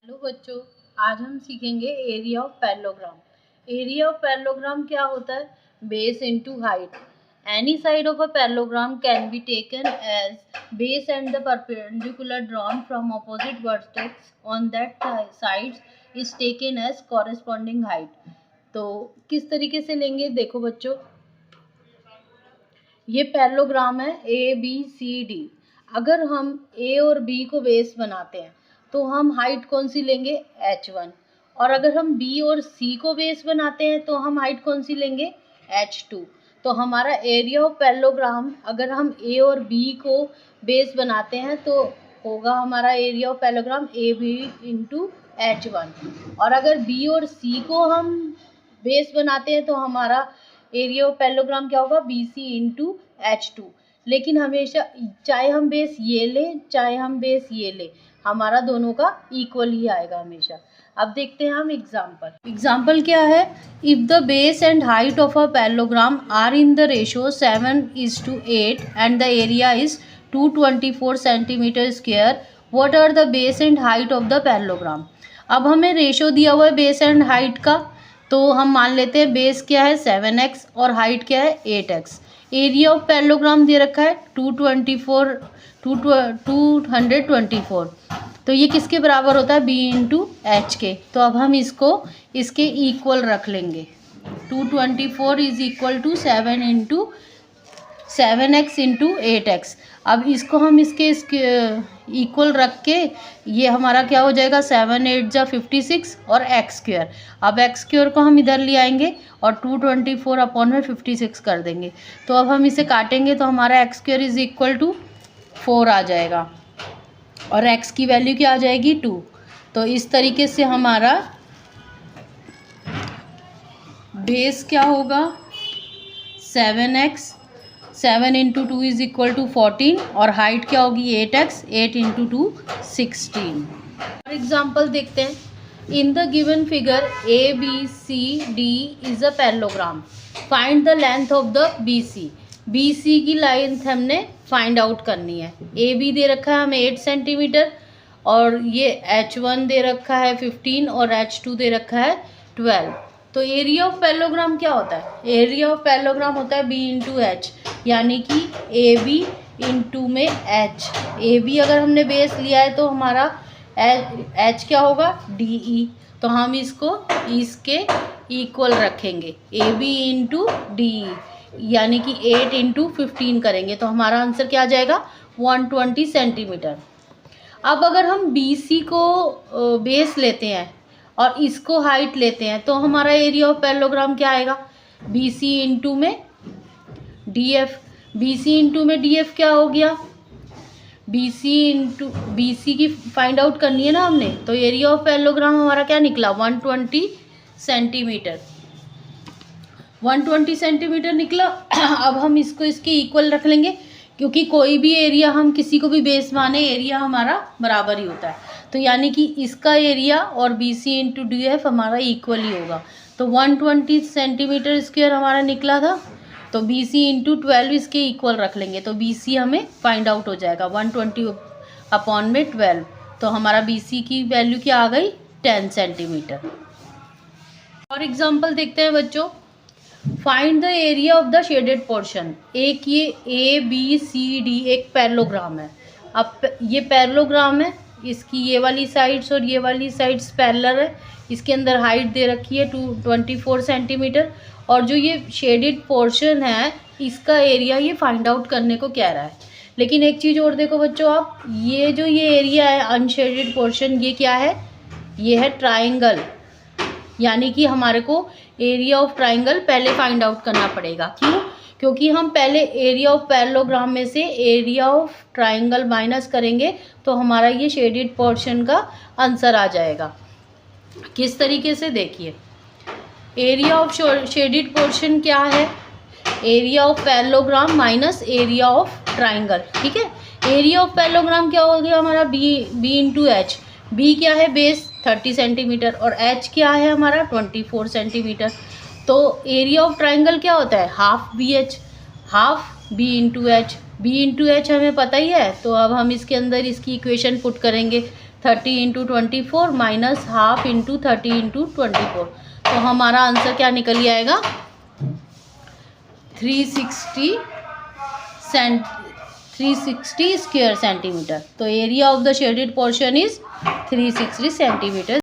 Hello बच्चों, आज हम सीखेंगे area of parallelogram. Area of parallelogram क्या होता है? Base into height. Any side of a parallelogram can be taken as base and the perpendicular drawn from opposite vertex on that sides is taken as corresponding height. तो किस तरीके से लेंगे, देखो बच्चों, ये पैरेललोग्राम है ABCD। अगर हम A और B को बेस बनाते हैं तो हम हाइट कौन सी लेंगे? H1। और अगर हम B और C को बेस बनाते हैं तो हम हाइट कौन सी लेंगे? H2। तो हमारा एरिया ऑफ पैरेललोग्राम, अगर हम A और B को बेस बनाते हैं तो होगा हमारा area of parallelogram AB into H1। और अगर B और C को हम बेस बनाते हैं तो हमारा एरिया ऑफ पैरेललोग्राम क्या होगा? BC into H2। लेकिन हमेशा चाहे हम बेस ये लें चाहे हम बेस ये लें, हमारा दोनों का इक्वल ही आएगा हमेशा। अब देखते हैं हम एग्जाम्पल क्या है? If the base and height of a parallelogram are in the ratio 7:8 and the area is 224 centimetre square, what are the base and height of the parallelogram. अब हमें रेशो दिया हुआ है बेस एंड हाइट का, तो हम मान लेते हैं बेस क्या है 7x और हाइट क्या है 8x। एरिया ऑफ पैरेललोग्राम दे रखा है 224, तो ये किसके बराबर होता है? B इंटू एच के। तो अब हम इसको इसके इक्वल रख लेंगे। 224 is equal to 7x into 8x। अब इसको हम इसके इक्वल रख के ये हमारा क्या हो जाएगा? 7 8 जा 56 और एक्स स्क्वायर। अब एक्स स्क्वायर को हम इधर ले आएंगे और 224 अपॉन में 56 कर देंगे। तो अब हम इसे काटेंगे तो हमारा x square is equal to 4 आ जाएगा और x की वैल्यू क्या आ जाएगी? 2। तो इस तरीके से हमारा बेस क्या होगा? 7x, 7 into 2 is equal to 14 और हाइट क्या होगी? 8x, 8 into 2 16। फॉर एग्जाम्पल देखते हैं, in the given figure ABCD is a parallelogram, find the length of the BC। BC की लेंथ हमने फाइंड आउट करनी है। AB दे रखा है हमें 8 सेंटीमीटर और ये H1 दे रखा है 15 और H2 दे रखा है 12। तो एरिया ऑफ पैरेललोग्राम क्या होता है? एरिया ऑफ पैरेललोग्राम होता है B इंटू एच, यानी कि AB इंटू में H। AB अगर हमने बेस लिया है तो हमारा H क्या होगा? DE। तो हम इसको इसके इक्वल रखेंगे, AB इंटू DE, यानी कि 8 इंटू 15 करेंगे तो हमारा आंसर क्या आ जाएगा? 120 सेंटीमीटर। अब अगर हम BC को बेस लेते हैं और इसको हाइट लेते हैं तो हमारा एरिया ऑफ पैरेललोग्राम क्या आएगा? BC इंटू में DF। BC इंटू में DF क्या हो गया? BC की फाइंड आउट करनी है ना हमने, तो एरिया ऑफ पैरेललोग्राम हमारा क्या निकला? 120 सेंटीमीटर। 120 सेंटीमीटर निकला। अब हम इसको इसके इक्वल रख लेंगे, क्योंकि कोई भी एरिया हम किसी को भी बेस माने, एरिया हमारा बराबर ही होता है। तो यानी कि इसका एरिया और BC इंटू DF हमारा इक्वल ही होगा। तो 120 सेंटीमीटर स्क्वायर हमारा निकला था, तो BC इंटू 12 इसके इक्वल रख लेंगे तो BC हमें फाइंड आउट हो जाएगा 120 अपॉन में 12। तो हमारा BC की वैल्यू क्या आ गई? 10 सेंटीमीटर। और एग्जाम्पल देखते हैं बच्चों, find the area of the shaded portion. एक ये ABCD एक पैरेललोग्राम है। अब ये पैरेललोग्राम है, इसकी ये वाली साइड्स और ये वाली साइड्स पैरेलल है। इसके अंदर हाइट दे रखी है 224 सेंटीमीटर और जो ये शेडेड पोर्शन है इसका एरिया ये फाइंड आउट करने को कह रहा है। लेकिन एक चीज़ और देखो बच्चों, आप ये जो ये एरिया है अनशेडेड पोर्शन, ये क्या है? ये है ट्राइंगल, यानी कि हमारे को एरिया ऑफ ट्राइंगल पहले फाइंड आउट करना पड़ेगा। क्यों? क्योंकि हम पहले एरिया ऑफ पैरेललोग्राम में से एरिया ऑफ ट्राइंगल माइनस करेंगे तो हमारा ये शेडेड पोर्शन का आंसर आ जाएगा। किस तरीके से? देखिए, एरिया ऑफ शेडेड पोर्शन क्या है? Area of parallelogram minus area of triangle. ठीक है, एरिया ऑफ पैरेललोग्राम क्या हो गया हमारा? B into H. B क्या है? बेस 30 सेंटीमीटर और H क्या है हमारा? 24 सेंटीमीटर। तो एरिया ऑफ ट्राइंगल क्या होता है? Half BH, half B into H. B into H हमें पता ही है, तो अब हम इसके अंदर इसकी इक्वेशन पुट करेंगे। 30 into 24 minus half into 30 into 24, तो हमारा आंसर क्या निकल के आएगा 360 स्क्वायर सेंटीमीटर। तो area of the shaded portion is 360 centimetre.